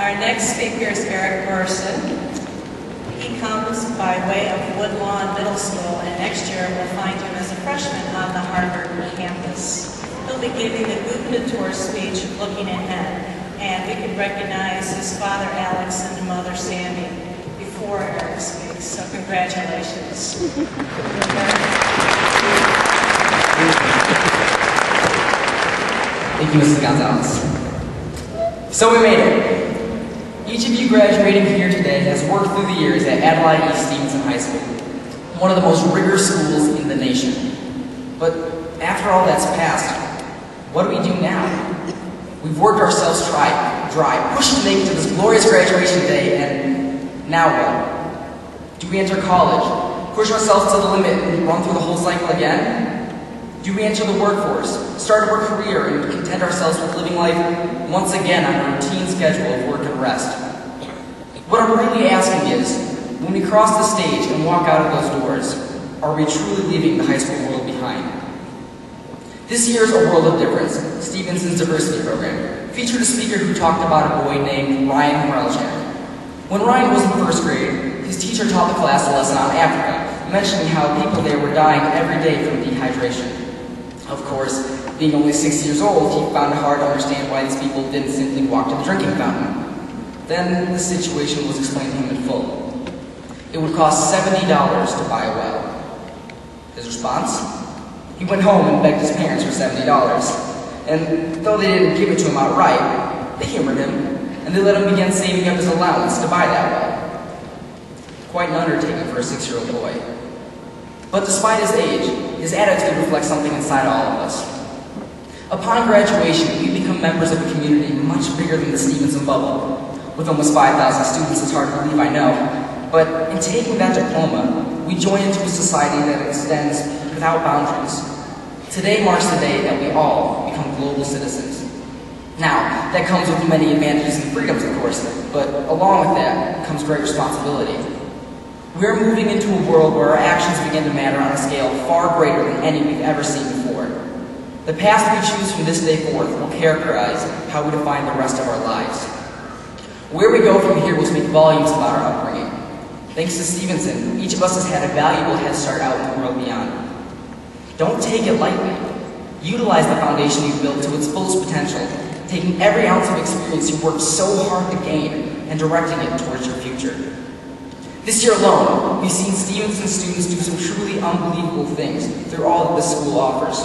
Our next speaker is Bersin. He comes by way of Woodlawn Middle School, and next year we'll find him as a freshman on the Harvard campus. He'll be giving the Gubernator speech looking ahead, and we can recognize his father Alex and mother Sandy before Eric speaks, so congratulations. Thank you, Mrs. Gonzalez. So we made it. Each of you graduating here today has worked through the years at Adlai Stevenson High School, one of the most rigorous schools in the nation. But after all that's passed, what do we do now? We've worked ourselves dry, pushed to make it to this glorious graduation day, and now what? Do we enter college, push ourselves to the limit, and run through the whole cycle again? Do we enter the workforce, start our career, and content ourselves with living life once again on a routine schedule of work and rest? What I'm really asking is, when we cross the stage and walk out of those doors, are we truly leaving the high school world behind? This year's A World of Difference, Stevenson's diversity program, featured a speaker who talked about a boy named Ryan Horeljak. When Ryan was in first grade, his teacher taught the class a lesson on Africa, mentioning how people there were dying every day from dehydration. Of course, being only 6 years old, he found it hard to understand why these people didn't simply walk to the drinking fountain. Then the situation was explained to him in full. It would cost $70 to buy a well. His response? He went home and begged his parents for $70. And though they didn't give it to him outright, they humored him, and they let him begin saving up his allowance to buy that well. Quite an undertaking for a 6-year-old boy. But despite his age, his attitude reflects something inside all of us. Upon graduation, we become members of a community much bigger than the Stevenson bubble. With almost 5,000 students, it's hard to believe, I know. But in taking that diploma, we join into a society that extends without boundaries. Today marks the day that we all become global citizens. Now, that comes with many advantages and freedoms, of course, but along with that comes great responsibility. We're moving into a world where our actions begin to matter on a scale far greater than any we've ever seen before. The path we choose from this day forth will characterize how we define the rest of our lives. Where we go from here will speak volumes about our upbringing. Thanks to Stevenson, each of us has had a valuable head start out in the world beyond. Don't take it lightly. Utilize the foundation you've built to its fullest potential, taking every ounce of experience you've worked so hard to gain and directing it towards your future. This year alone, we've seen Stevenson students do some truly unbelievable things through all that this school offers.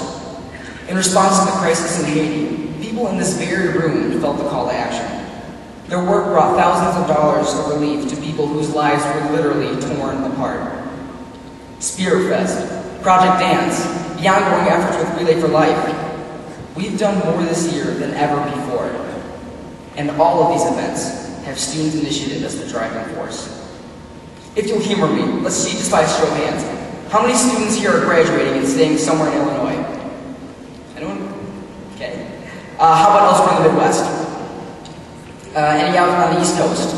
In response to the crisis in Haiti, people in this very room felt the call to action. Their work brought thousands of dollars of relief to people whose lives were literally torn apart. Spirit Fest, Project Dance, the ongoing efforts with Relay for Life. We've done more this year than ever before. And all of these events have student initiative as the driving force. If you'll humor me, let's see just by a show of hands. How many students here are graduating and staying somewhere in Illinois? Anyone? Okay. How about elsewhere in the Midwest? Any out on the East Coast?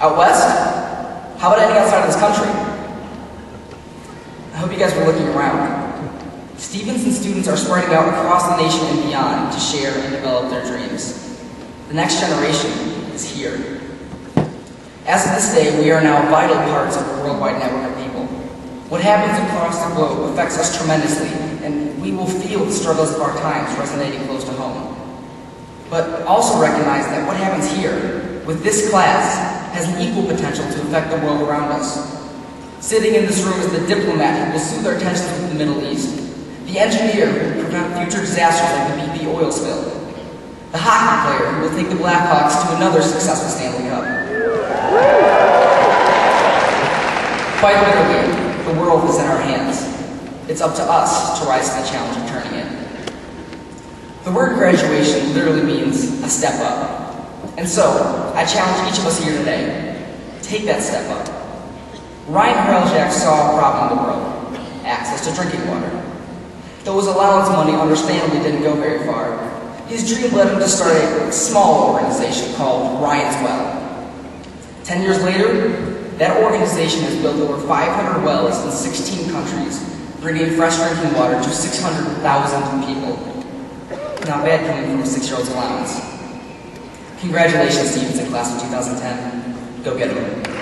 Out West? How about any outside of this country? I hope you guys were looking around. Stevenson students are spreading out across the nation and beyond to share and develop their dreams. The next generation is here. As of this day, we are now vital parts of a worldwide network of people. What happens across the globe affects us tremendously, and we will feel the struggles of our times resonating close to home. But also recognize that what happens here, with this class, has an equal potential to affect the world around us. Sitting in this room is the diplomat who will soothe our tensions with the Middle East, the engineer who will prevent future disasters like the BP oil spill, the hockey player who will take the Blackhawks to another successful Stanley Cup. Quite literally, the world is in our hands. It's up to us to rise to the challenge of turning it. The word graduation literally means a step up. And so, I challenge each of us here today, take that step up. Ryan Horeljak saw a problem in the world, access to drinking water. Though his allowance money understandably didn't go very far, his dream led him to start a small organization called Ryan's Well. 10 years later, that organization has built over 500 wells in 16 countries, bringing fresh drinking water to 600,000 people. Not bad coming from a 6-year-old's allowance. Congratulations, Stevenson class of 2010. Go get them.